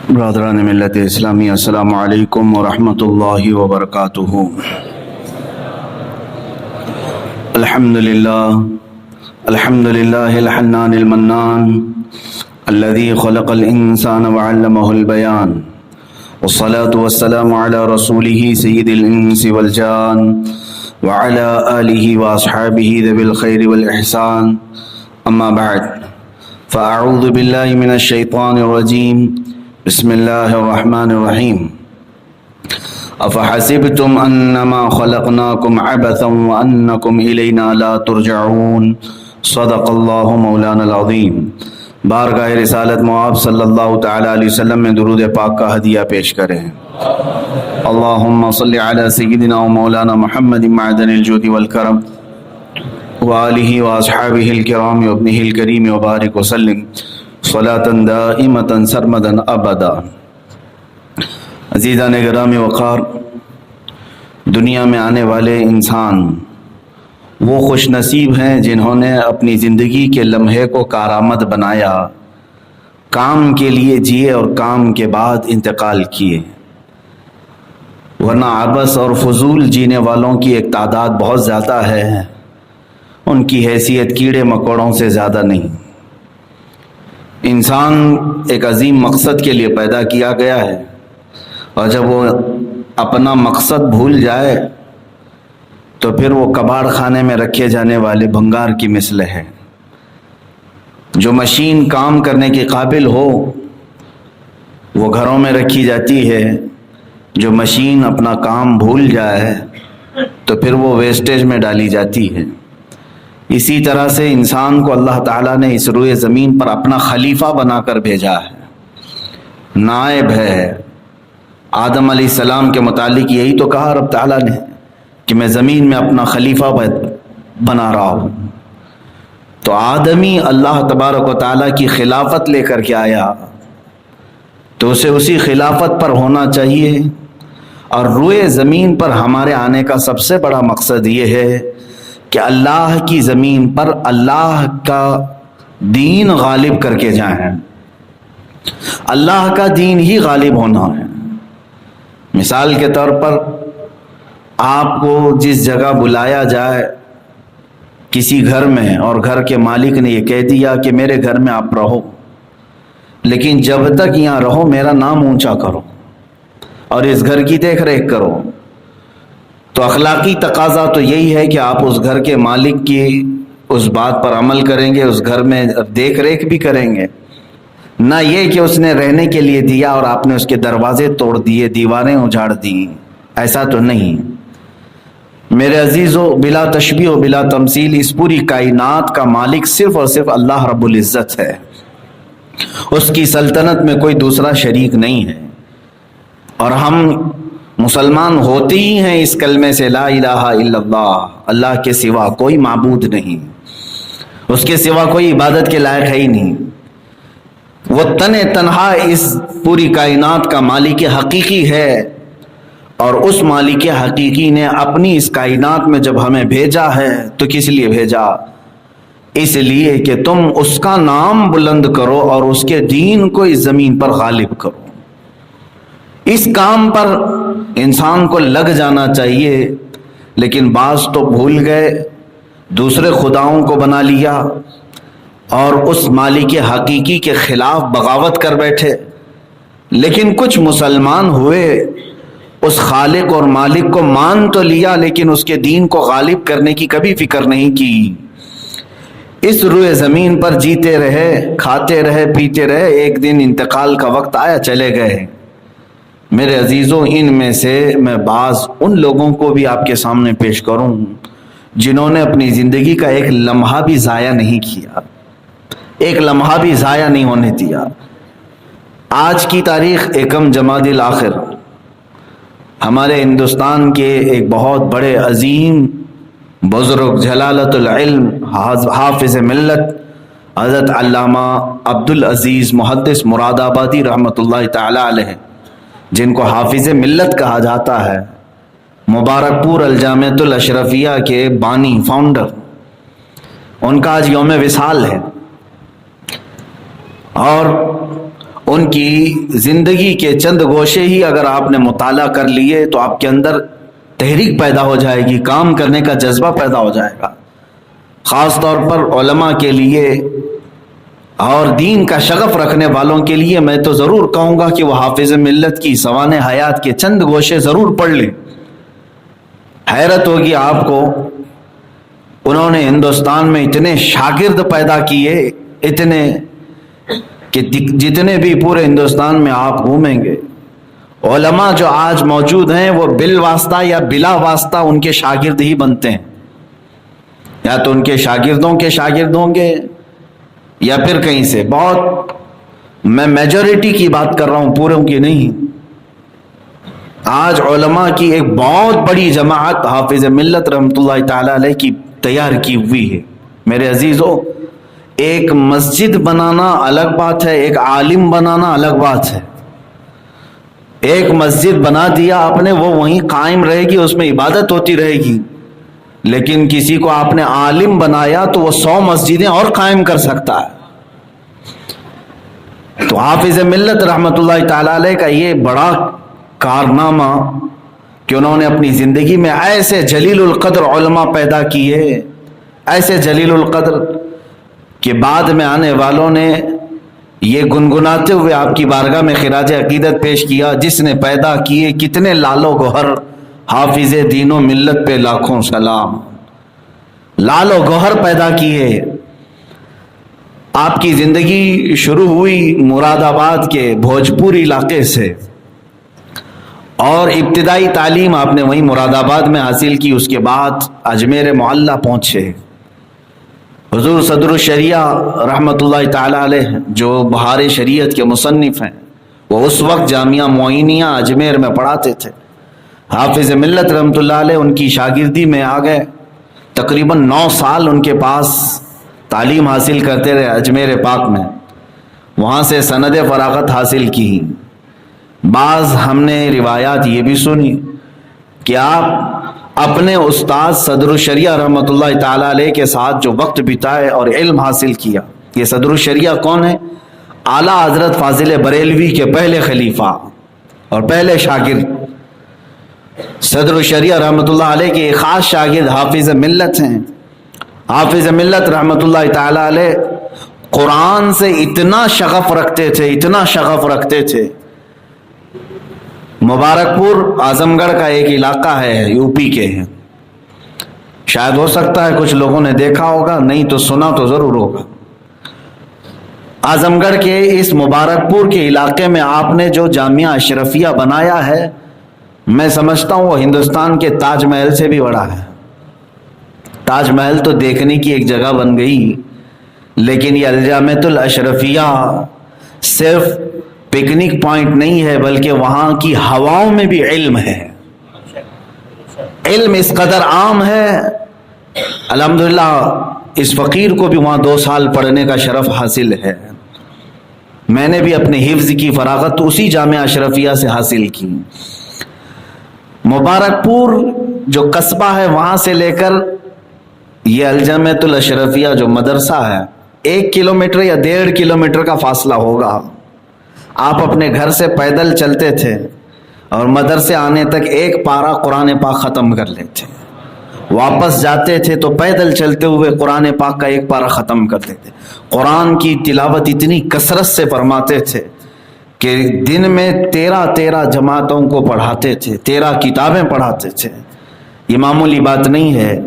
برادران ملت اسلامی، السلام علیکم ورحمۃ اللہ وبرکاتہ۔ الحمد للہ الحنان المنان الذي خلق الانسان وعلمه البيان، والصلاة والسلام على رسوله سید الانس والجان وعلى آلہ واصحابہ ذوی الخیر والاحسان، اما بعد فاعوذ باللہ من الشیطان الرجیم، بسم اللہ الرحمن الرحیم۔ افحسبتم انما خلقناکم عبثا وانکم الینا لا ترجعون، صدق اللہ مولانا العظیم۔ بارگاہ رسالت مآب صلی اللہ تعالی علیہ وسلم میں درود پاک کا ہدیہ پیش کریں۔ اللہم صلی علی سیدنا و مولانا محمد معدن الجود والکرم وآلہ واصحابہ الکرام وابنہ الکریم وبارک وسلم صلاۃ دائمۃ سرمدا ابدا۔ عزیزان گرامی وقار، دنیا میں آنے والے انسان وہ خوش نصیب ہیں جنہوں نے اپنی زندگی کے لمحے کو کارآمد بنایا، کام کے لیے جیے اور کام کے بعد انتقال کیے، ورنہ عبث اور فضول جینے والوں کی ایک تعداد بہت زیادہ ہے، ان کی حیثیت کیڑے مکوڑوں سے زیادہ نہیں۔ انسان ایک عظیم مقصد کے لیے پیدا کیا گیا ہے، اور جب وہ اپنا مقصد بھول جائے تو پھر وہ کباڑ خانے میں رکھے جانے والے بھنگار کی مثل ہے۔ جو مشین کام کرنے کے قابل ہو وہ گھروں میں رکھی جاتی ہے، جو مشین اپنا کام بھول جائے تو پھر وہ ویسٹیج میں ڈالی جاتی ہے۔ اسی طرح سے انسان کو اللہ تعالیٰ نے اس روئے زمین پر اپنا خلیفہ بنا کر بھیجا ہے، نائب ہے۔ آدم علیہ السلام کے متعلق یہی تو کہا رب تعالیٰ نے کہ میں زمین میں اپنا خلیفہ بنا رہا ہوں۔ تو آدمی اللہ تبارک و تعالیٰ کی خلافت لے کر کے آیا تو اسے اسی خلافت پر ہونا چاہیے، اور روئے زمین پر ہمارے آنے کا سب سے بڑا مقصد یہ ہے کہ اللہ کی زمین پر اللہ کا دین غالب کر کے جائیں۔ اللہ کا دین ہی غالب ہونا ہے۔ مثال کے طور پر آپ کو جس جگہ بلایا جائے کسی گھر میں، اور گھر کے مالک نے یہ کہہ دیا کہ میرے گھر میں آپ رہو، لیکن جب تک یہاں رہو میرا نام اونچا کرو اور اس گھر کی دیکھ ریکھ کرو، تو اخلاقی تقاضا تو یہی ہے کہ آپ اس گھر کے مالک کی اس بات پر عمل کریں گے، اس گھر میں دیکھ ریکھ بھی کریں گے، نہ یہ کہ اس نے رہنے کے لیے دیا اور آپ نے اس کے دروازے توڑ دیے، دیواریں اجاڑ دیں۔ ایسا تو نہیں۔ میرے عزیزو، بلا تشبیہ و بلا تمثیل اس پوری کائنات کا مالک صرف اور صرف اللہ رب العزت ہے، اس کی سلطنت میں کوئی دوسرا شریک نہیں ہے، اور ہم مسلمان ہوتے ہی ہیں اس کلمے سے، لا الہ الا اللہ، اللہ کے سوا کوئی معبود نہیں، اس کے سوا کوئی عبادت کے لائق ہے ہی نہیں۔ وہ تنہا اس پوری کائنات کا مالک حقیقی ہے، اور اس مالک حقیقی نے اپنی اس کائنات میں جب ہمیں بھیجا ہے تو کس لیے بھیجا؟ اس لیے کہ تم اس کا نام بلند کرو اور اس کے دین کو اس زمین پر غالب کرو۔ اس کام پر انسان کو لگ جانا چاہیے، لیکن بعض تو بھول گئے، دوسرے خداؤں کو بنا لیا اور اس مالک حقیقی کے خلاف بغاوت کر بیٹھے۔ لیکن کچھ مسلمان ہوئے، اس خالق اور مالک کو مان تو لیا، لیکن اس کے دین کو غالب کرنے کی کبھی فکر نہیں کی۔ اس روئے زمین پر جیتے رہے، کھاتے رہے، پیتے رہے، ایک دن انتقال کا وقت آیا، چلے گئے۔ میرے عزیزوں، ان میں سے میں بعض ان لوگوں کو بھی آپ کے سامنے پیش کروں جنہوں نے اپنی زندگی کا ایک لمحہ بھی ضائع نہیں کیا، ایک لمحہ بھی ضائع نہیں ہونے دیا۔ آج کی تاریخ 1 جمادی الاخر، ہمارے ہندوستان کے ایک بہت بڑے عظیم بزرگ جلالت العلم حافظ ملت حضرت علامہ عبدالعزیز محدث مراد آبادی رحمۃ اللہ تعالی علیہ، جن کو حافظ ملت کہا جاتا ہے، مبارک پور الجامعۃ الاشرفیہ کے بانی فاؤنڈر، ان کا آج یوم وصال ہے، اور ان کی زندگی کے چند گوشے ہی اگر آپ نے مطالعہ کر لیے تو آپ کے اندر تحریک پیدا ہو جائے گی، کام کرنے کا جذبہ پیدا ہو جائے گا۔ خاص طور پر علماء کے لیے اور دین کا شغف رکھنے والوں کے لیے میں تو ضرور کہوں گا کہ وہ حافظ ملت کی سوانح حیات کے چند گوشے ضرور پڑھ لیں۔ حیرت ہوگی آپ کو، انہوں نے ہندوستان میں اتنے شاگرد پیدا کیے، اتنے کہ جتنے بھی پورے ہندوستان میں آپ گھومیں گے، علماء جو آج موجود ہیں وہ بالواسطہ یا بلا واسطہ ان کے شاگرد ہی بنتے ہیں، یا تو ان کے شاگردوں کے شاگرد ہوں گے یا پھر کہیں سے۔ بہت میں میجورٹی کی بات کر رہا ہوں، پوروں کی نہیں۔ آج علماء کی ایک بہت بڑی جماعت حافظ ملت رحمۃ اللہ تعالی علیہ کی تیار کی ہوئی ہے۔ میرے عزیزو، ایک مسجد بنانا الگ بات ہے، ایک عالم بنانا الگ بات ہے۔ ایک مسجد بنا دیا آپ نے، وہ وہیں قائم رہے گی، اس میں عبادت ہوتی رہے گی، لیکن کسی کو آپ نے عالم بنایا تو وہ 100 مسجدیں اور قائم کر سکتا ہے۔ تو حافظ ملت رحمۃ اللہ تعالی علیہ کا یہ بڑا کارنامہ کہ انہوں نے اپنی زندگی میں ایسے جلیل القدر علماء پیدا کیے، ایسے جلیل القدر کہ بعد میں آنے والوں نے یہ گنگناتے ہوئے آپ کی بارگاہ میں خراج عقیدت پیش کیا، جس نے پیدا کیے کتنے لال و گوہر، حافظ دین و ملت پہ لاکھوں سلام۔ لال و گوہر پیدا کیے۔ آپ کی زندگی شروع ہوئی مراد آباد کے بھوجپور علاقے سے، اور ابتدائی تعلیم آپ نے وہیں مراد آباد میں حاصل کی۔ اس کے بعد اجمیر معلیٰ پہنچے۔ حضور صدر الشریعہ رحمۃ اللہ تعالی علیہ جو بہار شریعت کے مصنف ہیں، وہ اس وقت جامعہ معینیہ اجمیر میں پڑھاتے تھے۔ حافظ ملت رحمۃ اللہ علیہ ان کی شاگردی میں آ گئے، تقریباً 9 سال ان کے پاس تعلیم حاصل کرتے رہے اجمیر پاک میں، وہاں سے سند فراغت حاصل کی۔ بعض ہم نے روایات یہ بھی سنی کہ آپ اپنے استاد صدر الشریعہ رحمۃ اللہ تعالی علیہ کے ساتھ جو وقت بتائے اور علم حاصل کیا۔ یہ صدر الشریعہ کون ہے؟ اعلیٰ حضرت فاضل بریلوی کے پہلے خلیفہ اور پہلے شاگرد۔ صدر الشریعہ رحمۃ اللہ علیہ کے ایک خاص شاگرد حافظ ملت ہیں۔ حافظ ملت رحمۃ اللہ تعالی علیہ قرآن سے اتنا شغف رکھتے تھے، اتنا شغف رکھتے تھے۔ مبارک پور اعظم گڑھ کا ایک علاقہ ہے، یو پی کے ہیں، شاید ہو سکتا ہے کچھ لوگوں نے دیکھا ہوگا، نہیں تو سنا تو ضرور ہوگا۔ اعظم گڑھ کے اس مبارک پور کے علاقے میں آپ نے جو جامعہ اشرفیہ بنایا ہے، میں سمجھتا ہوں وہ ہندوستان کے تاج محل سے بھی بڑا ہے۔ تاج محل تو دیکھنے کی ایک جگہ بن گئی، لیکن یہ الجامعۃ الاشرفیہ صرف پکنک پوائنٹ نہیں ہے، بلکہ وہاں کی ہواؤں میں بھی علم ہے۔ علم اس قدر عام ہے، الحمدللہ اس فقیر کو بھی وہاں 2 سال پڑھنے کا شرف حاصل ہے۔ میں نے بھی اپنے حفظ کی فراغت اسی جامعہ اشرفیہ سے حاصل کی۔ مبارک پور جو قصبہ ہے، وہاں سے لے کر یہ الجامعۃ الاشرفیہ جو مدرسہ ہے، 1 کلومیٹر یا 1.5 کلومیٹر کا فاصلہ ہوگا۔ آپ اپنے گھر سے پیدل چلتے تھے اور مدرسے آنے تک 1 پارہ قرآن پاک ختم کر لیتے، واپس جاتے تھے تو پیدل چلتے ہوئے قرآن پاک کا 1 پارہ ختم کرتے تھے۔ قرآن کی تلاوت اتنی کثرت سے فرماتے تھے کہ دن میں 13 جماعتوں کو پڑھاتے تھے، 13 کتابیں پڑھاتے تھے۔ یہ معمولی بات نہیں ہے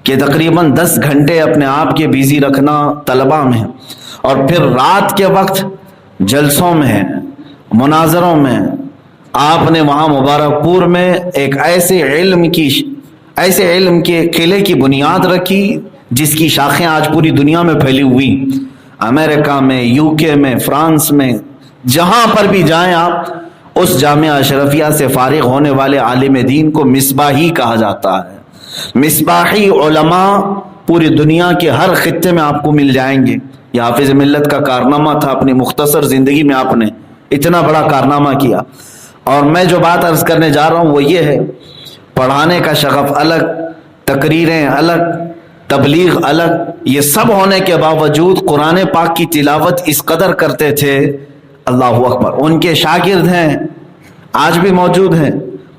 کہ تقریباً 10 گھنٹے اپنے آپ کے بیزی رکھنا طلبہ میں، اور پھر رات کے وقت جلسوں میں، مناظروں میں آپ نے وہاں مبارک پور میں ایک ایسے علم کے قلعے کی بنیاد رکھی جس کی شاخیں آج پوری دنیا میں پھیلی ہوئی، امریکہ میں، یو کے میں، فرانس میں، جہاں پر بھی جائیں آپ، اس جامعہ اشرفیہ سے فارغ ہونے والے عالم دین کو مصباحی کہا جاتا ہے۔ مصباحی علماء پوری دنیا کے ہر خطے میں آپ کو مل جائیں گے۔ یہ حافظ ملت کا کارنامہ تھا، اپنی مختصر زندگی میں آپ نے اتنا بڑا کارنامہ کیا۔ اور میں جو بات عرض کرنے جا رہا ہوں وہ یہ ہے، پڑھانے کا شغف الگ، تقریریں الگ، تبلیغ الگ، یہ سب ہونے کے باوجود قرآن پاک کی تلاوت اس قدر کرتے تھے، اللہ اکبر. ان کے شاگرد ہیں، آج بھی موجود ہیں،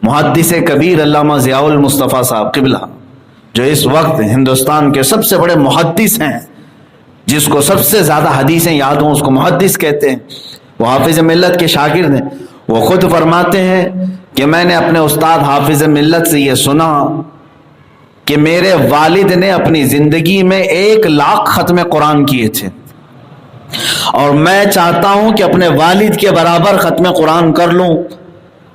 محدث کبیر علامہ ضیاء المصطفیٰ صاحب قبلہ، جو اس وقت ہندوستان کے سب سے بڑے محدث ہیں، جس کو سب سے زیادہ حدیثیں یاد ہوں اس کو محدث کہتے ہیں. وہ حافظ ملت کے شاگرد ہیں. وہ خود فرماتے ہیں کہ میں نے اپنے استاد حافظ ملت سے یہ سنا کہ میرے والد نے اپنی زندگی میں 1,00,000 ختم قرآن کیے تھے، اور میں چاہتا ہوں کہ اپنے والد کے برابر ختم قرآن کر لوں.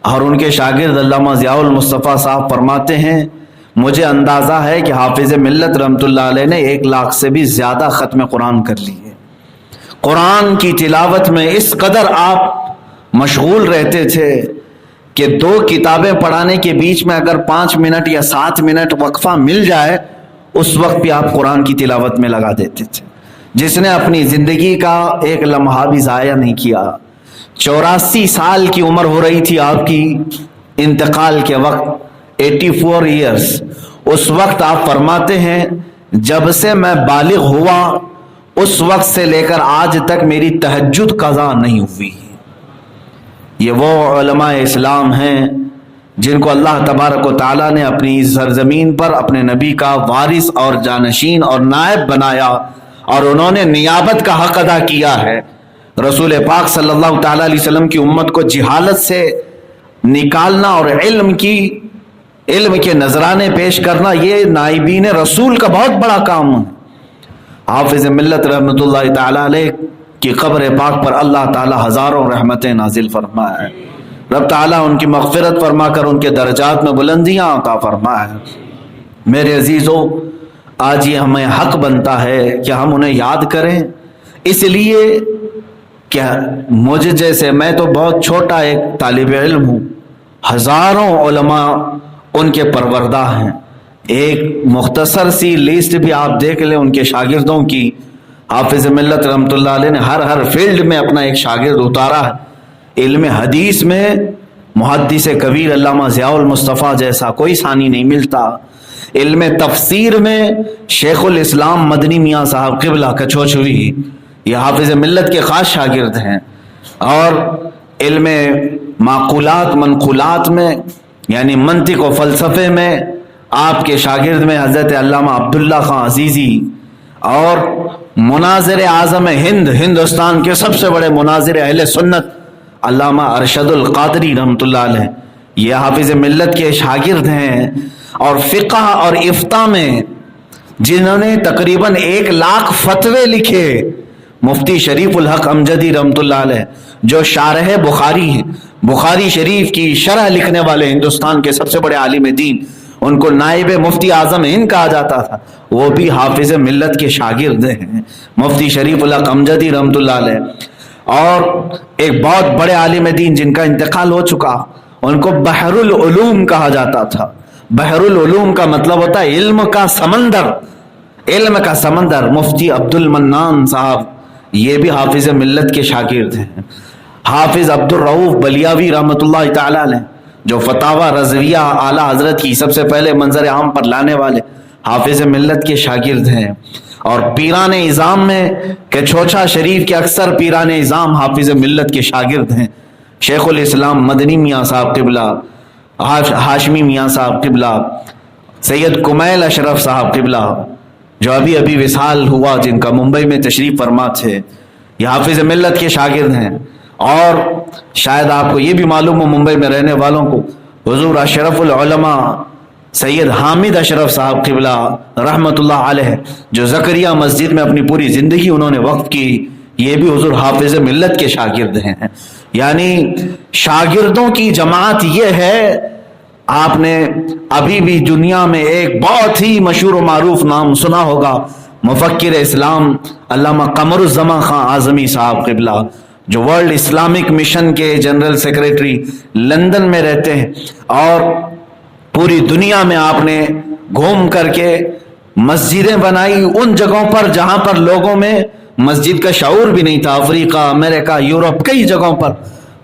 اور ان کے شاگرد علامہ ضیاء المصطفیٰ صاحب فرماتے ہیں مجھے اندازہ ہے کہ حافظ ملت رحمۃ اللہ علیہ نے 1,00,000 سے بھی زیادہ ختم قرآن کر لی ہے. قرآن کی تلاوت میں اس قدر آپ مشغول رہتے تھے کہ 2 کتابیں پڑھانے کے بیچ میں اگر 5 منٹ یا 7 منٹ وقفہ مل جائے اس وقت بھی آپ قرآن کی تلاوت میں لگا دیتے تھے. جس نے اپنی زندگی کا ایک لمحہ بھی ضائع نہیں کیا. 84 سال کی عمر ہو رہی تھی آپ کی انتقال کے وقت، 84 ایئرس. اس وقت آپ فرماتے ہیں جب سے میں بالغ ہوا اس وقت سے لے کر آج تک میری تہجد قضا نہیں ہوئی. یہ وہ علماء اسلام ہیں جن کو اللہ تبارک و تعالیٰ نے اپنی سرزمین پر اپنے نبی کا وارث اور جانشین اور نائب بنایا، اور انہوں نے نیابت کا حق ادا کیا ہے. رسول پاک صلی اللہ تعالیٰ علیہ وسلم کی امت کو جہالت سے نکالنا اور علم کے نذرانے پیش کرنا، یہ نائبین رسول کا بہت بڑا کام ہے. حافظ ملت رحمۃ اللہ تعالیٰ علیہ کی قبر پاک پر اللہ تعالیٰ ہزاروں رحمتیں نازل فرمائے. رب تعالیٰ ان کی مغفرت فرما کر ان کے درجات میں بلندیاں عطا فرمائے. میرے عزیزو، آج یہ ہمیں حق بنتا ہے کہ ہم انہیں یاد کریں، اس لیے کہ مجھے جیسے، میں تو بہت چھوٹا ایک طالب علم ہوں، ہزاروں علماء ان کے پروردہ ہیں. ایک مختصر سی لسٹ بھی آپ دیکھ لیں ان کے شاگردوں کی. حافظ ملت رحمۃ اللہ علیہ نے ہر فیلڈ میں اپنا ایک شاگرد اتارا ہے. علم حدیث میں محدث کبیر علامہ ضیاء المصطفیٰ جیسا کوئی ثانی نہیں ملتا. علم تفسیر میں شیخ الاسلام مدنی میاں صاحب قبلہ کچھوچھوی، یہ حافظ ملت کے خاص شاگرد ہیں. اور علم معقولات منقولات میں یعنی منطق و فلسفے میں آپ کے شاگرد میں حضرت علامہ عبداللہ خان عزیزی، اور مناظر اعظم ہندوستان کے سب سے بڑے مناظر اہل سنت علامہ ارشد القادری رحمۃ اللہ علیہ، یہ حافظ ملت کے شاگرد ہیں. اور فقہ اور افتاء میں جنہوں نے تقریباً 1,00,000 فتوے لکھے، مفتی شریف الحق امجدی رحمۃ اللہ علیہ جو شارح بخاری ہیں، بخاری شریف کی شرح لکھنے والے ہندوستان کے سب سے بڑے عالم دین، ان کو نائب مفتی اعظم ہند کہا جاتا تھا، وہ بھی حافظ ملت کے شاگرد ہیں، مفتی شریف الحق امجدی رحمۃ اللہ علیہ. اور ایک بہت بڑے عالم دین جن کا انتقال ہو چکا، ان کو بحر العلوم کہا جاتا تھا. بحر العلوم کا مطلب ہوتا ہے علم کا سمندر، علم کا سمندر. مفتی عبد المنان صاحب یہ بھی حافظ ملت کے شاگرد ہیں. حافظ عبد الرؤوف بلیاوی رحمۃ اللہ تعالی علیہ جو فتاوی رضویہ اعلیٰ حضرت کی سب سے پہلے منظر عام پر لانے والے، حافظ ملت کے شاگرد ہیں. اور پیران اعظام میں کچھوچھا شریف کے اکثر پیران اعظام حافظ ملت کے شاگرد ہیں. شیخ الاسلام مدنی میاں صاحب قبلہ، ہاشمی میاں صاحب قبلہ، سید کمیل اشرف صاحب قبلہ جو ابھی وصال ہوا، جن کا ممبئی میں تشریف فرما تھے، یہ حافظ ملت کے شاگرد ہیں. اور شاید آپ کو یہ بھی معلوم ہو ممبئی میں رہنے والوں کو، حضور اشرف العلماء سید حامد اشرف صاحب قبلہ رحمۃ اللہ علیہ جو زکریا مسجد میں اپنی پوری زندگی انہوں نے وقف کی، یہ بھی حضور حافظ ملت کے شاگرد ہیں. یعنی شاگردوں کی جماعت یہ ہے. آپ نے ابھی بھی دنیا میں ایک بہت ہی مشہور و معروف نام سنا ہوگا، مفکر اسلام علامہ قمر الزمان خان اعظمی صاحب قبلہ جو ورلڈ اسلامک مشن کے جنرل سیکریٹری لندن میں رہتے ہیں، اور پوری دنیا میں آپ نے گھوم کر کے مسجدیں بنائی ان جگہوں پر جہاں پر لوگوں میں مسجد کا شعور بھی نہیں تھا. افریقہ، امریکہ، یورپ، کئی جگہوں پر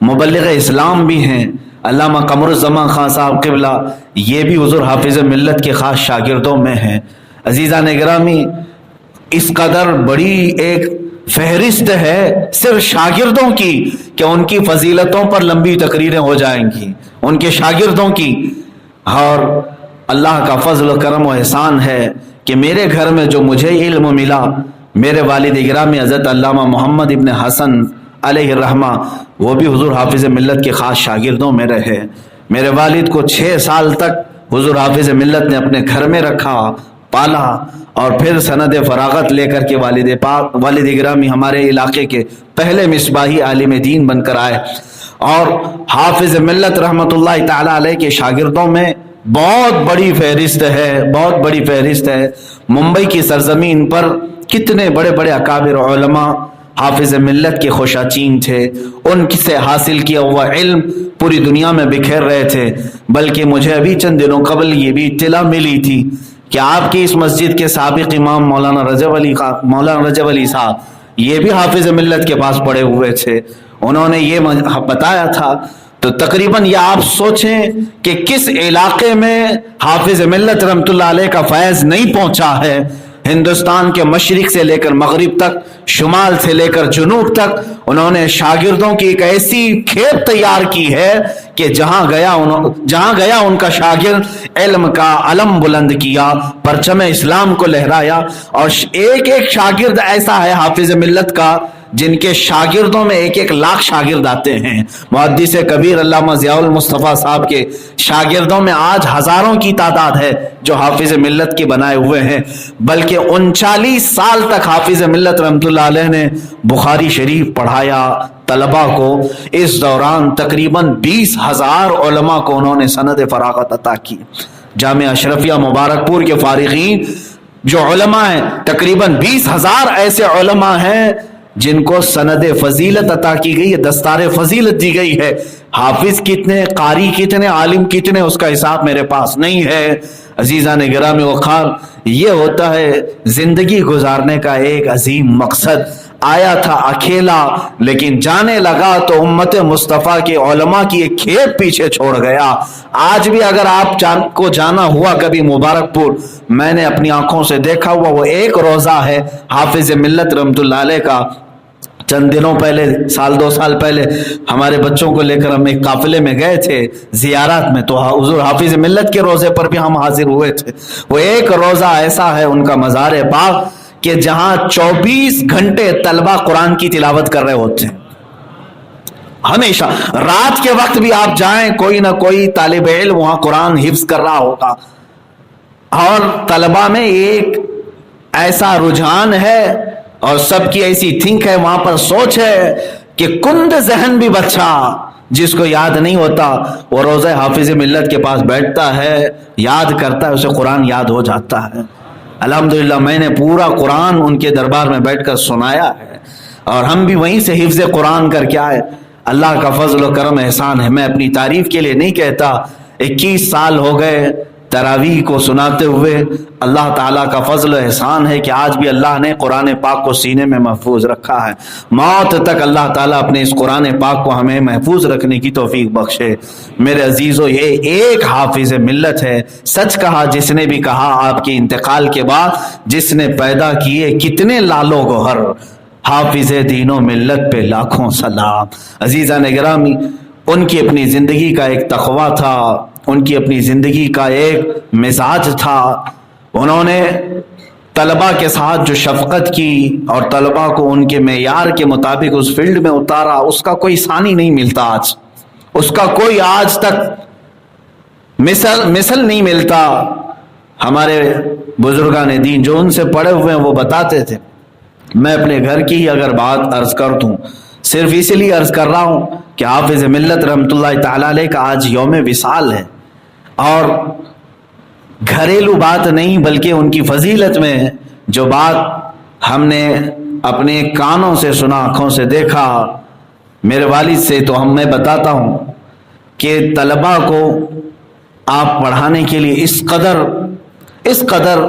مبلغ اسلام بھی ہیں. علامہ قمر الزمان خان صاحب قبلہ یہ بھی حضور حافظ ملت کے خاص شاگردوں میں ہیں. عزیزان گرامی، اس قدر بڑی ایک فہرست ہے صرف شاگردوں کی کہ ان کی فضیلتوں پر لمبی تقریریں ہو جائیں گی، ان کے شاگردوں کی. اور اللہ کا فضل و کرم و احسان ہے کہ میرے گھر میں جو مجھے علم ملا، میرے والد گرامی حضرت علامہ محمد ابن حسن علیہ الرحمہ، وہ بھی حضور حافظ ملت کے خاص شاگردوں میں رہے. میرے والد کو 6 سال تک حضور حافظ ملت نے اپنے گھر میں رکھا، پالا، اور پھر سند فراغت لے کر کے والد گرامی ہمارے علاقے کے پہلے مصباحی عالم دین بن کر آئے. اور حافظ ملت رحمۃ اللہ تعالی علیہ کے شاگردوں میں بہت بڑی فہرست ہے، بہت بڑی فہرست ہے. ممبئی کی سرزمین پر کتنے بڑے بڑے اکابر علماء حافظ ملت کے خوشاچین تھے، ان سے حاصل کیا ہوا علم پوری دنیا میں بکھیر رہے تھے. بلکہ مجھے ابھی چند دنوں قبل یہ بھی اطلاع ملی تھی کہ آپ کی اس مسجد کے سابق امام مولانا رجب علی صاحب، یہ بھی حافظ ملت کے پاس پڑے ہوئے تھے. انہوں نے یہ بتایا تھا. تو تقریباً یہ آپ سوچیں کہ کس علاقے میں حافظ ملت رحمۃ اللہ علیہ کا فیض نہیں پہنچا ہے. ہندوستان کے مشرق سے لے کر مغرب تک، شمال سے لے کر جنوب تک انہوں نے شاگردوں کی ایک ایسی کھیپ تیار کی ہے کہ جہاں گیا ان کا شاگرد علم کا علم بلند کیا، پرچم اسلام کو لہرایا. اور ایک ایک شاگرد ایسا ہے حافظ ملت کا جن کے شاگردوں میں 1 لاکھ شاگرد آتے ہیں. محدث کبیر علامہ ضیاء المصطفیٰ صاحب کے شاگردوں میں آج ہزاروں کی تعداد ہے جو حافظ ملت کے بنائے ہوئے ہیں. بلکہ 39 سال تک حافظ ملت رحمۃ اللہ علیہ نے بخاری شریف پڑھایا طلباء کو. اس دوران تقریباً 20,000 علماء کو انہوں نے سند فراغت عطا کی. جامعہ اشرفیہ مبارک پور کے فارغین جو علماء ہیں، تقریباً 20,000 ایسے علماء ہیں جن کو سند فضیلت عطا کی گئی ہے، دستار فضیلت دی گئی ہے. حافظ کتنے، قاری کتنے، عالم کتنے، اس کا حساب میرے پاس نہیں ہے. عزیزان گرامی وقار، یہ ہوتا ہے زندگی گزارنے کا ایک عظیم مقصد. آیا تھا اکیلا لیکن جانے لگا تو امت مصطفیٰ کے علماء کی ایک کھیپ پیچھے چھوڑ گیا. آج بھی اگر آپ کو جانا ہوا کبھی مبارک پور، میں نے اپنی آنکھوں سے دیکھا ہوا وہ ایک روزہ ہے حافظ ملت رحمۃ اللہ علیہ کا. چند دنوں پہلے، 1-2 سال پہلے ہمارے بچوں کو لے کر ہم ایک قافلے میں گئے تھے زیارات میں، تو حضور حافظ ملت کے روزے پر بھی ہم حاضر ہوئے تھے. وہ ایک روزہ ایسا ہے ان کا مزار پاک کہ جہاں 24 گھنٹے طلبہ قرآن کی تلاوت کر رہے ہوتے ہیں. ہمیشہ رات کے وقت بھی آپ جائیں، کوئی نہ کوئی طالب علم وہاں قرآن حفظ کر رہا ہوگا. اور طلبہ میں ایک ایسا رجحان ہے اور سب کی ایسی تھنک ہے، وہاں پر سوچ ہے کہ کند ذہن بھی بچہ جس کو یاد نہیں ہوتا وہ روزہ حافظ ملت کے پاس بیٹھتا ہے، یاد کرتا ہے، اسے قرآن یاد ہو جاتا ہے. الحمدللہ میں نے پورا قرآن ان کے دربار میں بیٹھ کر سنایا ہے اور ہم بھی وہیں سے حفظ قرآن کر کے آئے. اللہ کا فضل و کرم احسان ہے. میں اپنی تعریف کے لیے نہیں کہتا، 21 سال ہو گئے تراویح کو سناتے ہوئے. اللہ تعالیٰ کا فضل و احسان ہے کہ آج بھی اللہ نے قرآن پاک کو سینے میں محفوظ رکھا ہے. موت تک اللہ تعالیٰ اپنے اس قرآن پاک کو ہمیں محفوظ رکھنے کی توفیق بخشے. میرے عزیزو، یہ ایک حافظ ملت ہے. سچ کہا جس نے بھی کہا آپ کے انتقال کے بعد، جس نے پیدا کیے کتنے لالو گوہر، حافظ دین و ملت پہ لاکھوں سلام. عزیزان گرامی، ان کی اپنی زندگی کا ایک تقویٰ تھا، ان کی اپنی زندگی کا ایک مزاج تھا. انہوں نے طلباء کے ساتھ جو شفقت کی اور طلباء کو ان کے معیار کے مطابق اس فیلڈ میں اتارا، اس کا کوئی ثانی نہیں ملتا. آج اس کا کوئی آج تک مثل نہیں ملتا. ہمارے بزرگان دین جو ان سے پڑھے ہوئے ہیں وہ بتاتے تھے. میں اپنے گھر کی اگر بات عرض کر دوں، صرف اسی لیے عرض کر رہا ہوں کہ حافظ ملت رحمۃ اللہ تعالی علیہ کا آج یوم وصال ہے، اور گھریلو بات نہیں بلکہ ان کی فضیلت میں جو بات ہم نے اپنے کانوں سے سنا، آنکھوں سے دیکھا، میرے والد سے، تو میں بتاتا ہوں کہ طلباء کو آپ پڑھانے کے لیے اس قدر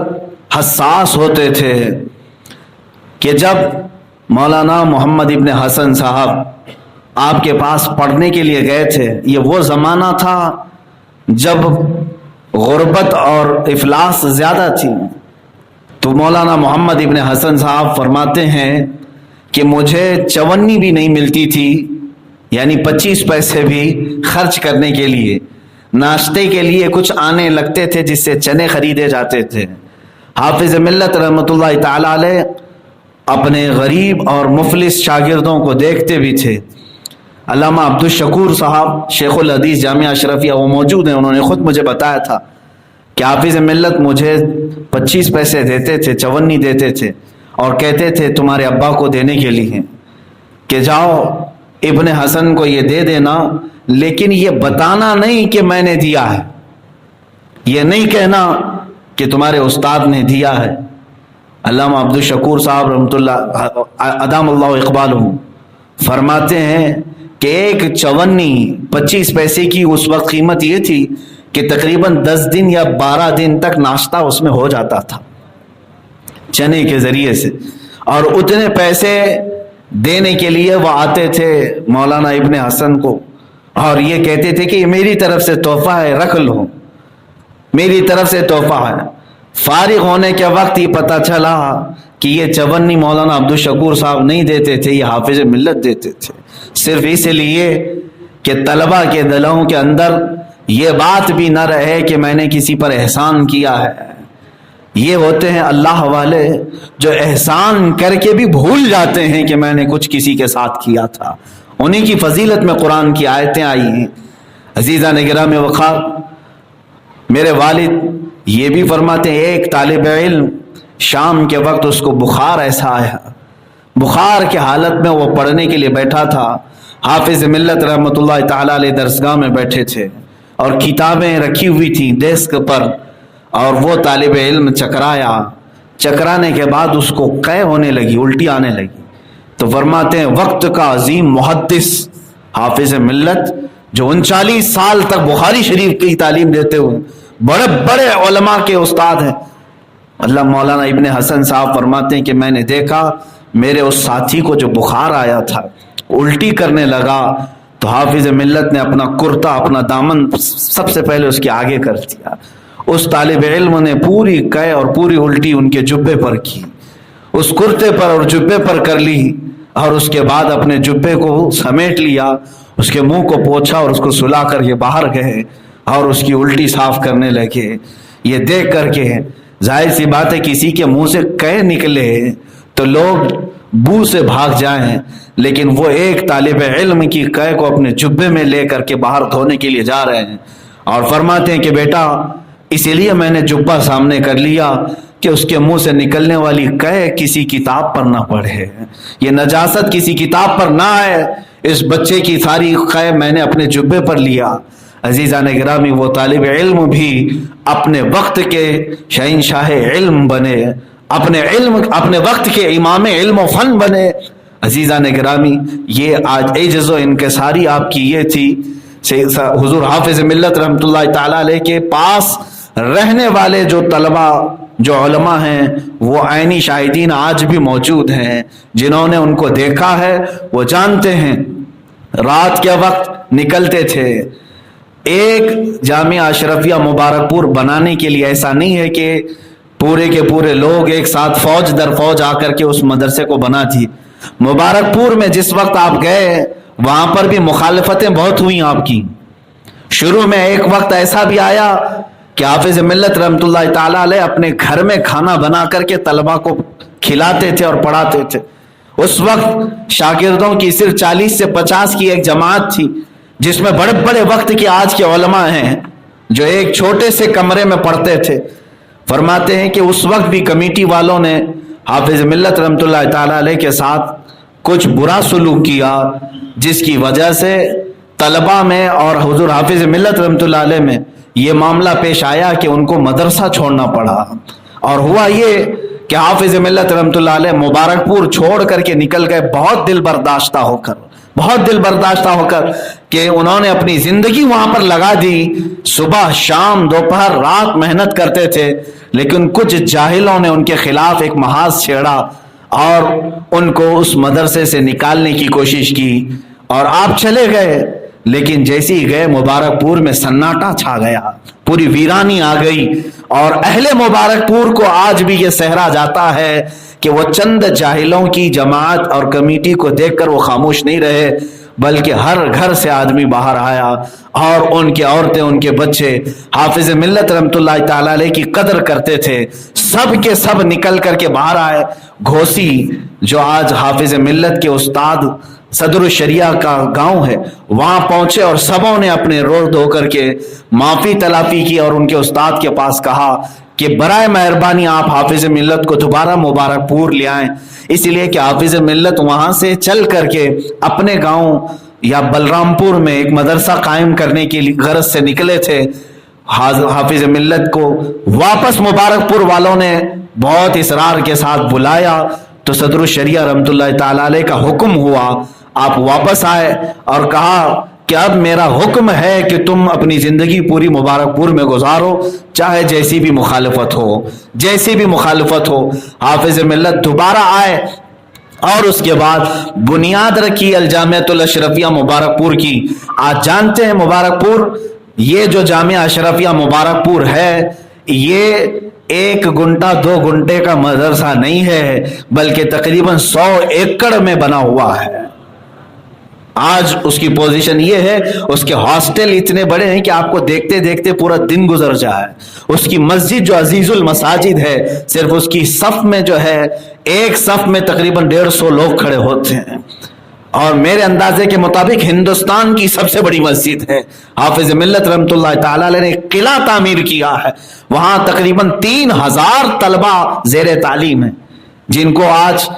حساس ہوتے تھے کہ جب مولانا محمد ابن حسن صاحب آپ کے پاس پڑھنے کے لیے گئے تھے، یہ وہ زمانہ تھا جب غربت اور افلاس زیادہ تھی. تو مولانا محمد ابن حسن صاحب فرماتے ہیں کہ مجھے چونی بھی نہیں ملتی تھی، یعنی 25 پیسے بھی خرچ کرنے کے لیے، ناشتے کے لیے کچھ آنے لگتے تھے جس سے چنے خریدے جاتے تھے۔ حافظ ملت رحمۃ اللہ تعالی علیہ اپنے غریب اور مفلس شاگردوں کو دیکھتے بھی تھے۔ علامہ عبدالشکور صاحب شیخ الحدیث جامعہ اشرفیہ وہ موجود ہیں، انہوں نے خود مجھے بتایا تھا کہ حافظ ملت مجھے 25 پیسے دیتے تھے، چونی دیتے تھے، اور کہتے تھے تمہارے ابا کو دینے کے لیے کہ جاؤ ابن حسن کو یہ دے دینا، لیکن یہ بتانا نہیں کہ میں نے دیا ہے، یہ نہیں کہنا کہ تمہارے استاد نے دیا ہے۔ علامہ عبدالشکور صاحب رحمۃ اللہ ادام اللہ اقبالہ فرماتے ہیں کہ ایک چونی 25 پیسے کی اس وقت قیمت یہ تھی کہ تقریباً 10 دن یا 12 دن تک ناشتہ اس میں ہو جاتا تھا چنے کے ذریعے سے، اور اتنے پیسے دینے کے لیے وہ آتے تھے مولانا ابن حسن کو اور یہ کہتے تھے کہ یہ میری طرف سے تحفہ ہے، رکھ لو، میری طرف سے تحفہ ہے۔ فارغ ہونے کے وقت یہ پتہ چلا کہ یہ چونی مولانا عبدالشکور صاحب نہیں دیتے تھے، یہ حافظ ملت دیتے تھے، صرف اس لیے کہ طلبہ کے دلوں کے اندر یہ بات بھی نہ رہے کہ میں نے کسی پر احسان کیا ہے۔ یہ ہوتے ہیں اللہ والے جو احسان کر کے بھی بھول جاتے ہیں کہ میں نے کچھ کسی کے ساتھ کیا تھا، انہی کی فضیلت میں قرآن کی آیتیں آئی ہیں۔ عزیزان گرامی وقار، میرے والد یہ بھی فرماتے ہیں ایک طالب علم شام کے وقت اس کو بخار ایسا آیا، بخار کے حالت میں وہ پڑھنے کے لیے بیٹھا تھا، حافظ ملت رحمۃ اللہ تعالی علیہ درسگاہ میں بیٹھے تھے اور کتابیں رکھی ہوئی تھیں ڈیسک پر، اور وہ طالب علم چکرایا، چکرانے کے بعد اس کو قے ہونے لگی، الٹی آنے لگی، تو فرماتے ہیں وقت کا عظیم محدث حافظ ملت جو 39 سال تک بخاری شریف کی تعلیم دیتے ہوئے بڑے بڑے علماء کے استاد ہیں، اللہ مولانا ابن حسن صاحب فرماتے ہیں کہ میں نے دیکھا میرے اس ساتھی کو جو بخار آیا تھا الٹی کرنے لگا تو حافظ ملت نے اپنا کرتا اپنا دامن سب سے پہلے اس کے آگے کر دیا، اس طالب علم نے پوری قے اور پوری الٹی ان کے جبے پر کی، اس کرتے پر اور جبے پر کر لی، اور اس کے بعد اپنے جبے کو سمیٹ لیا، اس کے منہ کو پوچھا اور اس کو سلا کر یہ باہر گئے اور اس کی الٹی صاف کرنے لگے۔ یہ دیکھ کر کے ظاہر سی بات ہے کسی کے منہ سے قے نکلے تو لوگ بو سے بھاگ جائیں، لیکن وہ ایک طالب علم کی قے کو اپنے جبے میں لے کر کے باہر دھونے کے لیے جا رہے ہیں، اور فرماتے ہیں کہ بیٹا اسی لیے میں نے جبہ سامنے کر لیا کہ اس کے منہ سے نکلنے والی قے کسی کتاب پر نہ پڑھے، یہ نجاست کسی کتاب پر نہ آئے، اس بچے کی ساری قے میں نے اپنے جبے پر لیا۔ عزیزان گرامی، وہ طالب علم بھی اپنے وقت کے شہنشاہ علم بنے، اپنے وقت کے امام علم و فن بنے۔ عزیزان گرامی، یہ آج عجز و انکساری آپ کی یہ تھی۔ حضور حافظ ملت رحمۃ اللہ تعالی علیہ کے پاس رہنے والے جو طلبہ جو علماء ہیں وہ عینی شاہدین آج بھی موجود ہیں، جنہوں نے ان کو دیکھا ہے وہ جانتے ہیں رات کے وقت نکلتے تھے۔ ایک جامعہ اشرفیہ مبارک پور بنانے کے لیے ایسا نہیں ہے کہ پورے کے پورے لوگ ایک ساتھ فوج در فوج آ کر کے اس مدرسے کو بنا دی۔ مبارک پور میں جس وقت آپ گئے وہاں پر بھی مخالفتیں بہت ہوئیں آپ کی۔ شروع میں ایک وقت ایسا بھی آیا کہ حافظ ملت رحمۃ اللہ تعالی علیہ اپنے گھر میں کھانا بنا کر کے طلبہ کو کھلاتے تھے اور پڑھاتے تھے۔ اس وقت شاگردوں کی صرف 40 سے 50 کی ایک جماعت تھی، جس میں بڑے بڑے وقت کے آج کے علماء ہیں جو ایک چھوٹے سے کمرے میں پڑھتے تھے۔ فرماتے ہیں کہ اس وقت بھی کمیٹی والوں نے حافظ ملت رحمۃ اللہ تعالی علیہ کے ساتھ کچھ برا سلوک کیا، جس کی وجہ سے طلبہ میں اور حضور حافظ ملت رحمۃ اللہ علیہ میں یہ معاملہ پیش آیا کہ ان کو مدرسہ چھوڑنا پڑا۔ اور ہوا یہ کہ حافظ ملت رحمۃ اللہ علیہ مبارک پور چھوڑ کر کے نکل گئے بہت دل برداشتہ ہو کر کہ انہوں نے اپنی زندگی وہاں پر لگا دی، صبح شام دوپہر رات محنت کرتے تھے، لیکن کچھ جاہلوں نے ان کے خلاف ایک محاذ چھیڑا اور ان کو اس مدرسے سے نکالنے کی کوشش کی، اور آپ چلے گئے۔ لیکن جیسے ہی گئے مبارک پور میں سناٹا چھا گیا، پوری ویرانی آ گئی، اور اہل مبارک پور کو آج بھی یہ صحرا جاتا ہے کہ وہ چند جاہلوں کی جماعت اور کمیٹی کو دیکھ کر وہ خاموش نہیں رہے، بلکہ ہر گھر سے آدمی باہر آیا اور ان کی عورتیں، ان کے بچے حافظ ملت رحمۃ اللہ تعالی علیہ کی قدر کرتے تھے، سب کے سب نکل کر کے باہر آئے۔ گھوسی جو آج حافظ ملت کے استاد صدر الشریعہ کا گاؤں ہے، وہاں پہنچے اور سبوں نے اپنے روڑ دھو کر کے معافی تلافی کی اور ان کے استاد کے پاس کہا کہ برائے مہربانی آپ حافظ ملت کو دوبارہ مبارک پور لے آئیں، اس لیے کہ حافظ ملت وہاں سے چل کر کے اپنے گاؤں یا بلرام پور میں ایک مدرسہ قائم کرنے کی غرض سے نکلے تھے۔ حافظ ملت کو واپس مبارک پور والوں نے بہت اصرار کے ساتھ بلایا تو صدر الشریعہ رحمۃ اللہ تعالی علیہ کا حکم ہوا، آپ واپس آئے اور کہا کہ اب میرا حکم ہے کہ تم اپنی زندگی پوری مبارک پور میں گزارو، چاہے جیسی بھی مخالفت ہو، جیسی بھی مخالفت ہو۔ حافظ ملت دوبارہ آئے اور اس کے بعد بنیاد رکھی الجامعۃ الاشرفیہ مبارک پور کی۔ آج جانتے ہیں مبارک پور، یہ جو جامعہ اشرفیہ مبارک پور ہے، یہ 1 گھنٹہ 2 گھنٹے کا مدرسہ نہیں ہے، بلکہ تقریباً 100 ایکڑ میں بنا ہوا ہے۔ آج اس کی پوزیشن یہ ہے، اس کے ہاسٹل اتنے بڑے ہیں کہ آپ کو دیکھتے دیکھتے پورا دن گزر جائے۔ اس کی مسجد جو عزیز المساجد ہے، صرف اس کی صف میں جو ہے، ایک صف میں تقریباً 150 لوگ کھڑے ہوتے ہیں، اور میرے اندازے کے مطابق ہندوستان کی سب سے بڑی مسجد ہے۔ حافظ ملت رحمۃ اللہ تعالی علیہ نے ایک قلعہ تعمیر کیا ہے، وہاں تقریباً 3000 طلبہ زیر تعلیم ہیں، جن کو آج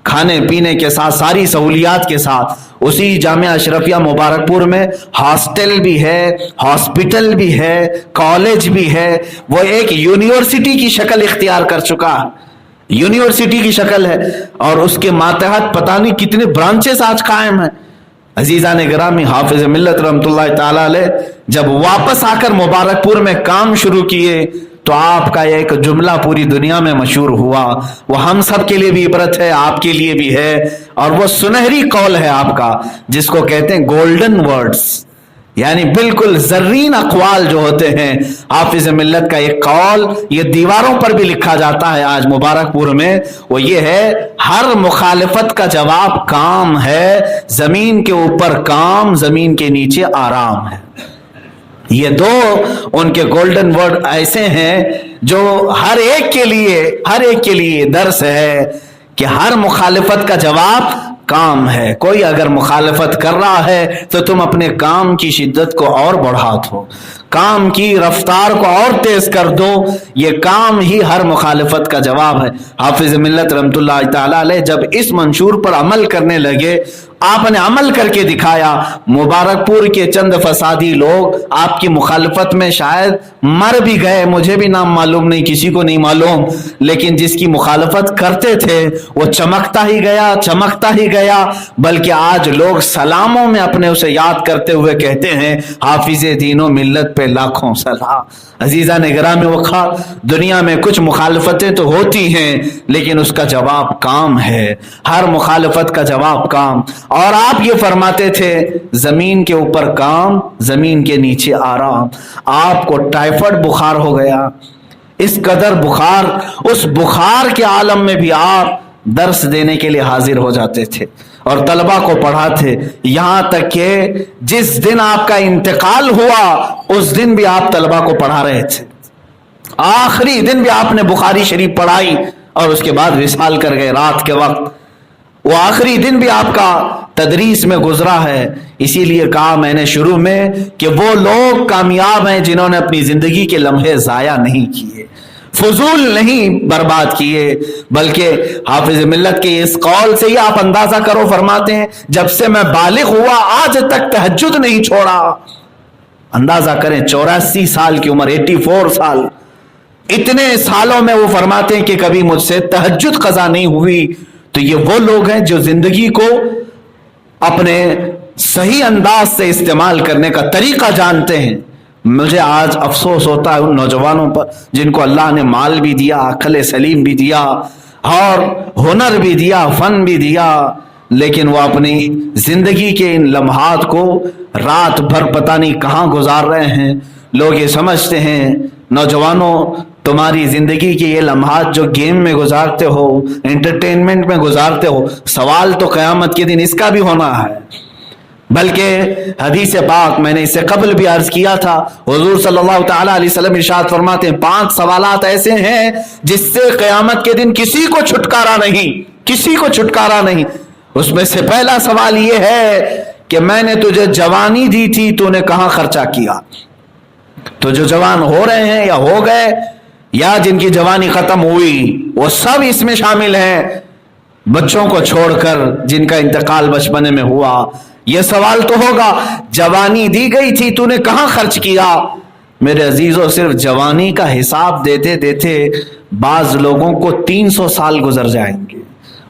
کھانے پینے کے ساتھ ساری سہولیات کے ساتھ اسی جامعہ اشرفیہ مبارک پور میں ہاسٹل بھی ہے، ہاسپٹل بھی ہے، کالج بھی ہے، وہ ایک یونیورسٹی کی شکل اختیار کر چکا ہے، یونیورسٹی کی شکل ہے، اور اس کے ماتحت پتہ نہیں کتنے برانچز آج قائم ہیں۔ عزیزان گرامی، حافظ ملت رحمۃ اللہ تعالی علیہ جب واپس آ کر مبارک پور میں کام شروع کیے تو آپ کا ایک جملہ پوری دنیا میں مشہور ہوا، وہ ہم سب کے لیے بھی عبرت ہے، آپ کے لیے بھی ہے، اور وہ سنہری قول ہے آپ کا، جس کو کہتے ہیں گولڈن ورڈز، یعنی بالکل زرین اقوال جو ہوتے ہیں۔ حافظ ملت کا ایک قول یہ دیواروں پر بھی لکھا جاتا ہے آج مبارک پور میں، وہ یہ ہے، ہر مخالفت کا جواب کام ہے، زمین کے اوپر کام، زمین کے نیچے آرام ہے۔ یہ دو ان کے گولڈن ورڈ ایسے ہیں جو ہر ایک کے لیے درس ہے کہ ہر مخالفت کا جواب کام ہے۔ کوئی اگر مخالفت کر رہا ہے تو تم اپنے کام کی شدت کو اور بڑھا دو، کام کی رفتار کو اور تیز کر دو، یہ کام ہی ہر مخالفت کا جواب ہے۔ حافظ ملت رحمۃ اللہ تعالی علیہ جب اس منشور پر عمل کرنے لگے، آپ نے عمل کر کے دکھایا۔ مبارک پور کے چند فسادی لوگ آپ کی مخالفت میں شاید مر بھی گئے، مجھے بھی نام معلوم نہیں، کسی کو نہیں معلوم، لیکن جس کی مخالفت کرتے تھے وہ چمکتا ہی گیا، بلکہ آج لوگ سلاموں میں اپنے اسے یاد کرتے ہوئے کہتے ہیں، حافظ دین و ملت پہ لاکھوں سلام۔ عزیزان گرامی وقار، دنیا میں کچھ مخالفتیں تو ہوتی ہیں لیکن اس کا جواب کام ہے، ہر مخالفت کا جواب کام۔ اور آپ یہ فرماتے تھے، زمین کے اوپر کام، زمین کے نیچے آرام۔ آپ کو ٹائیفائڈ بخار ہو گیا، اس قدر بخار، اس بخار کے عالم میں بھی آپ درس دینے کے لیے حاضر ہو جاتے تھے اور طلبہ کو پڑھاتے، یہاں تک کہ جس دن آپ کا انتقال ہوا اس دن بھی آپ طلبہ کو پڑھا رہے تھے، آخری دن بھی آپ نے بخاری شریف پڑھائی اور اس کے بعد وصال کر گئے رات کے وقت۔ وہ آخری دن بھی آپ کا تدریس میں گزرا ہے۔ اسی لیے کہا میں نے شروع میں کہ وہ لوگ کامیاب ہیں جنہوں نے اپنی زندگی کے لمحے ضائع نہیں کیے، فضول نہیں برباد کیے، بلکہ حافظ ملت کے اس قول سے ہی آپ اندازہ کرو، فرماتے ہیں جب سے میں بالغ ہوا آج تک تہجد نہیں چھوڑا۔ اندازہ کریں، 84 سال کی عمر، 84 سال، اتنے سالوں میں وہ فرماتے ہیں کہ کبھی مجھ سے تہجد قضا نہیں ہوئی۔ تو یہ وہ لوگ ہیں جو زندگی کو اپنے صحیح انداز سے استعمال کرنے کا طریقہ جانتے ہیں۔ مجھے آج افسوس ہوتا ہے ان نوجوانوں پر جن کو اللہ نے مال بھی دیا، عقل سلیم بھی دیا، اور ہنر بھی دیا، فن بھی دیا، لیکن وہ اپنی زندگی کے ان لمحات کو رات بھر پتہ نہیں کہاں گزار رہے ہیں۔ لوگ یہ سمجھتے ہیں نوجوانوں تمہاری زندگی کے یہ لمحات جو گیم میں گزارتے ہو، انٹرٹینمنٹ میں گزارتے ہو، سوال تو قیامت کے دن اس کا بھی ہونا ہے۔ بلکہ حدیث پاک میں نے اس سے قبل بھی عرض کیا تھا، حضور صلی اللہ تعالی علیہ وسلم ارشاد فرماتے ہیں 5 سوالات ایسے ہیں جس سے قیامت کے دن کسی کو چھٹکارا نہیں، کسی کو چھٹکارا نہیں۔ اس میں سے پہلا سوال یہ ہے کہ میں نے تجھے جوانی دی تھی، تو نے کہاں خرچہ کیا؟ تو جو جوان ہو رہے ہیں یا ہو گئے یا جن کی جوانی ختم ہوئی وہ سب اس میں شامل ہیں، بچوں کو چھوڑ کر جن کا انتقال بچپنے میں ہوا۔ یہ سوال تو ہوگا جوانی دی گئی تھی، تو نے کہاں خرچ کیا؟ میرے عزیزوں، صرف جوانی کا حساب دیتے دیتے بعض لوگوں کو 300 سال گزر جائیں گے،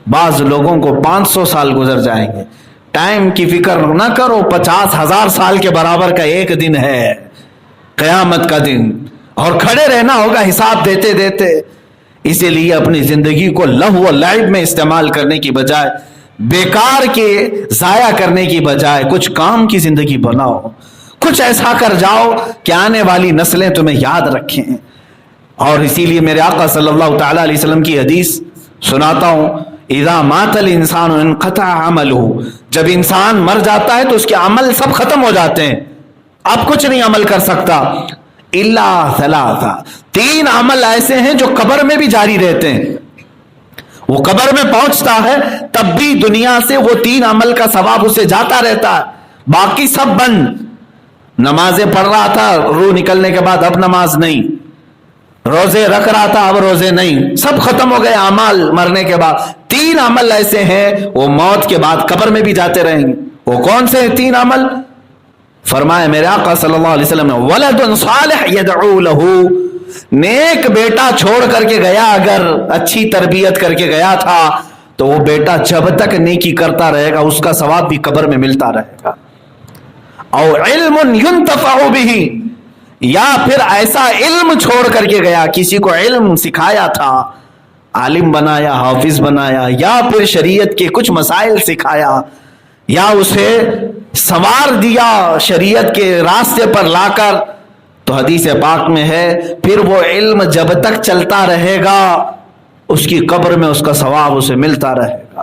بعض لوگوں کو 500 سال گزر جائیں گے۔ ٹائم کی فکر نہ کرو، 50,000 سال کے برابر کا ایک دن ہے قیامت کا دن، اور کھڑے رہنا ہوگا حساب دیتے دیتے۔ اسی لیے اپنی زندگی کو لہو و لعب میں استعمال کرنے کی بجائے، بیکار کے ضائع کرنے کی بجائے کچھ کام کی زندگی بناؤ، کچھ ایسا کر جاؤ کہ آنے والی نسلیں تمہیں یاد رکھیں۔ اور اسی لیے میرے آقا صلی اللہ تعالی علیہ وسلم کی حدیث سناتا ہوں، اذا مات الانسان انقطع عملہ، جب انسان مر جاتا ہے تو اس کے عمل سب ختم ہو جاتے ہیں، اب کچھ نہیں عمل کر سکتا۔ الا ثلاثہ، 3 عمل ایسے ہیں جو قبر میں بھی جاری رہتے ہیں، وہ قبر میں پہنچتا ہے تب بھی دنیا سے وہ 3 عمل کا ثواب اسے جاتا رہتا ہے، باقی سب بند۔ نمازیں پڑھ رہا تھا، روح نکلنے کے بعد اب نماز نہیں، روزے رکھ رہا تھا، اب روزے نہیں، سب ختم ہو گئے اعمال مرنے کے بعد۔ 3 عمل ایسے ہیں وہ موت کے بعد قبر میں بھی جاتے رہیں گے۔ وہ کون سے 3 عمل؟ فرمایا میرے آقا صلی اللہ علیہ وسلم نے، ولد صالح یدعو لہ، نیک بیٹا چھوڑ کر کے گیا، اگر اچھی تربیت کر کے گیا تھا تو وہ بیٹا جب تک نیکی کرتا رہے گا اس کا ثواب بھی قبر میں ملتا رہے گا۔ او علم ينتفع به، یا پھر ایسا علم چھوڑ کر کے گیا، کسی کو علم سکھایا تھا، عالم بنایا، حافظ بنایا، یا پھر شریعت کے کچھ مسائل سکھایا، یا اسے سنوار دیا شریعت کے راستے پر لا کر، تو حدیث پاک میں ہے پھر وہ علم جب تک چلتا رہے گا اس کی قبر میں اس کا ثواب اسے ملتا رہے گا۔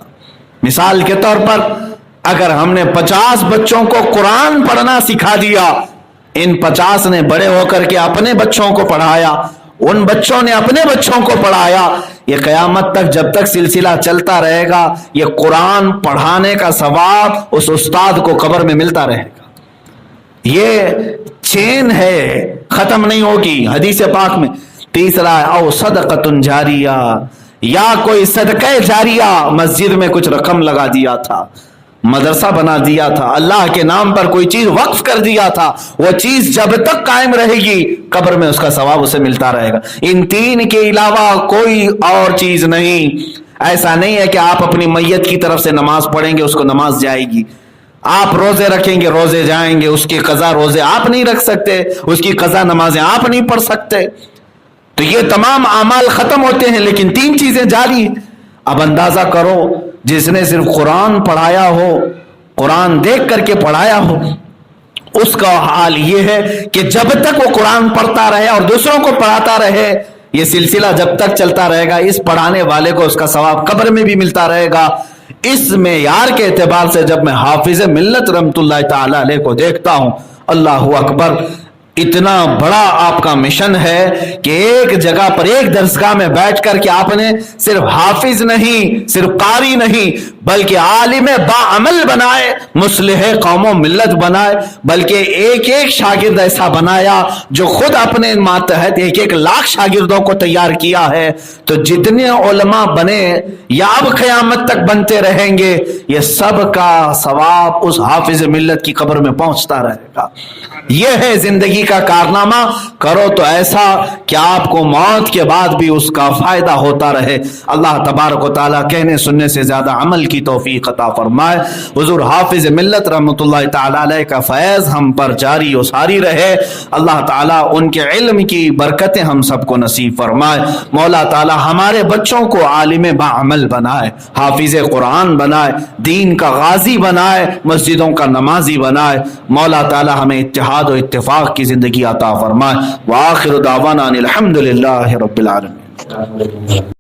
مثال کے طور پر اگر ہم نے 50 بچوں کو قرآن پڑھنا سکھا دیا، ان 50 نے بڑے ہو کر کے اپنے بچوں کو پڑھایا، ان بچوں نے اپنے بچوں کو پڑھایا، یہ قیامت تک جب تک سلسلہ چلتا رہے گا یہ قرآن پڑھانے کا ثواب اس استاد کو قبر میں ملتا رہے گا۔ یہ چین ہے، ختم نہیں ہوگی۔ حدیث پاک میں تیسرا او صدقۃ جاریہ، یا کوئی صدقہ جاریہ، مسجد میں کچھ رقم لگا دیا تھا، مدرسہ بنا دیا تھا، اللہ کے نام پر کوئی چیز وقف کر دیا تھا، وہ چیز جب تک قائم رہے گی قبر میں اس کا ثواب اسے ملتا رہے گا۔ ان 3 کے علاوہ کوئی اور چیز نہیں۔ ایسا نہیں ہے کہ آپ اپنی میت کی طرف سے نماز پڑھیں گے اس کو نماز جائے گی، آپ روزے رکھیں گے روزے جائیں گے، اس کی قضا روزے آپ نہیں رکھ سکتے، اس کی قضا نمازیں آپ نہیں پڑھ سکتے۔ تو یہ تمام اعمال ختم ہوتے ہیں لیکن 3 چیزیں جاری ہیں۔ اب اندازہ کرو جس نے صرف قرآن پڑھایا ہو، قرآن دیکھ کر کے پڑھایا ہو، اس کا حال یہ ہے کہ جب تک وہ قرآن پڑھتا رہے اور دوسروں کو پڑھاتا رہے، یہ سلسلہ جب تک چلتا رہے گا اس پڑھانے والے کو اس کا ثواب قبر میں بھی ملتا رہے گا۔ اس معیار کے اعتبار سے جب میں حافظ ملت رحمت اللہ تعالی علیہ کو دیکھتا ہوں، اللہ اکبر، اتنا بڑا آپ کا مشن ہے کہ ایک جگہ پر ایک درسگاہ میں بیٹھ کر کے آپ نے صرف حافظ نہیں، صرف قاری نہیں، بلکہ عالم باعمل بنائے، مصلح قوم و ملت بنائے، بلکہ ایک ایک شاگرد ایسا بنایا جو خود اپنے ماتحت 1 لاکھ شاگردوں کو تیار کیا ہے۔ تو جتنے علماء بنے یا اب قیامت تک بنتے رہیں گے، یہ سب کا ثواب اس حافظ ملت کی قبر میں پہنچتا رہے گا۔ یہ ہے زندگی کا کارنامہ، کرو تو ایسا کہ آپ کو موت کے بعد بھی اس کا فائدہ ہوتا رہے۔ اللہ تبارک و تعالیٰ کہنے سننے سے زیادہ عمل کی توفیق عطا فرمائے۔ حضور حافظ ملت رحمت اللہ تعالیٰ علیہ کا فیض ہم پر جاری و ساری رہے۔ اللہ تعالیٰ ان کے علم کی برکتیں ہم سب کو نصیب فرمائے۔ مولا تعالیٰ ہمارے بچوں کو عالم باعمل بنائے، حافظ قرآن بنائے، دین کا غازی بنائے، مسجدوں کا نمازی بنائے۔ مولا تعالیٰ ہمیں اتحاد و اتفاق کی زندگی عطا فرمائے۔ وآخر دعوانا ان الحمد للہ رب العالمین۔